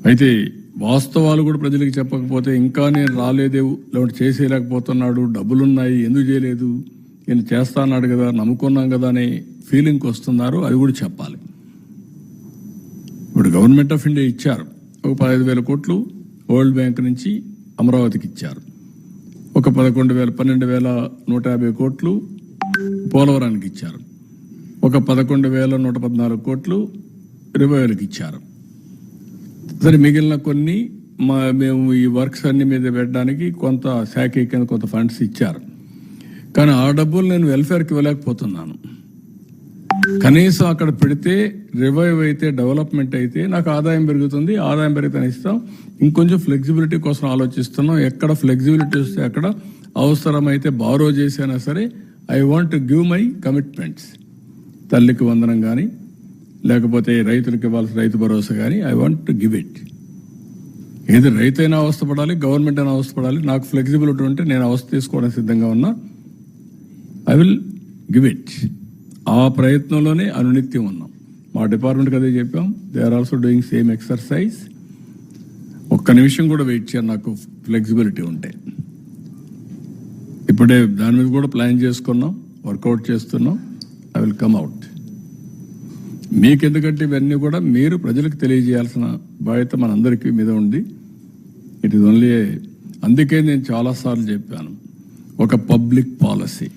అయితే వాస్తవాలు కూడా ప్రజలకు చెప్పకపోతే ఇంకా నేను రాలేదే, లేకపోతే చేసేయలేకపోతున్నాడు, డబ్బులున్నాయి ఎందుకు చేయలేదు, నేను చేస్తా అన్నాడు కదా, నమ్ముకున్నాం కదా అనే ఫీలింగ్కి వస్తున్నారు. అది కూడా చెప్పాలి. ఇప్పుడు గవర్నమెంట్ ఆఫ్ ఇండియా ఇచ్చారు ఒక 15,000 కోట్లు వరల్డ్ బ్యాంక్ నుంచి అమరావతికి ఇచ్చారు. ఒక 12,150 కోట్లు పోలవరానికి ఇచ్చారు. ఒక 11,114 కోట్లు రివైవల్కి ఇచ్చారు. సరే, మిగిలిన కొన్ని మేము ఈ వర్క్స్ అన్ని మీద పెట్టడానికి కొంత శాఖ కింద కొంత ఫండ్స్ ఇచ్చారు. కానీ ఆ డబ్బులు నేను వెల్ఫేర్కి ఇవ్వలేకపోతున్నాను. కనీసం అక్కడ పెడితే రివైవ్ అయితే, డెవలప్మెంట్ అయితే నాకు ఆదాయం పెరుగుతుంది. ఆదాయం పెరిగితే ఇస్తాం. ఇంకొంచెం ఫ్లెక్సిబిలిటీ కోసం ఆలోచిస్తున్నాం. ఎక్కడ ఫ్లెక్సిబిలిటీ వస్తే అక్కడ అవసరమైతే బారో చేసైనా సరే I want to give my commitments. తల్లికి వందనం కానీ, లేకపోతే రైతులకు ఇవ్వాల్సిన రైతు భరోసా కానీ I want to give it. ఏది రైతైనా అవస్థపడాలి, గవర్నమెంట్ అయినా అవస్థపడాలి. నాకు ఫ్లెక్సిబిలిటీ ఉంటే నేను అవస్థ తీసుకోవడానికి సిద్ధంగా ఉన్నా. I will give it. ఆ ప్రయత్నంలోనే అనునిత్యం ఉన్నాం. మా డిపార్ట్మెంట్కి అదే చెప్పాం. They are also doing same exercise. ఒక్క నిమిషం కూడా వెయిట్ చేయాలి నాకు ఫ్లెక్సిబిలిటీ ఉంటే. ఇప్పుడే దాని మీద కూడా ప్లాన్ చేసుకున్నాం, వర్కౌట్ చేస్తున్నాం. I will come out. మీకెందుకంటే ఇవన్నీ కూడా మీరు ప్రజలకు తెలియజేయాల్సిన బాధ్యత మనందరికీ మీద ఉంది. ఇట్ ఈస్ ఓన్లీ, అందుకే నేను చాలాసార్లు చెప్పాను, ఒక పబ్లిక్ పాలసీ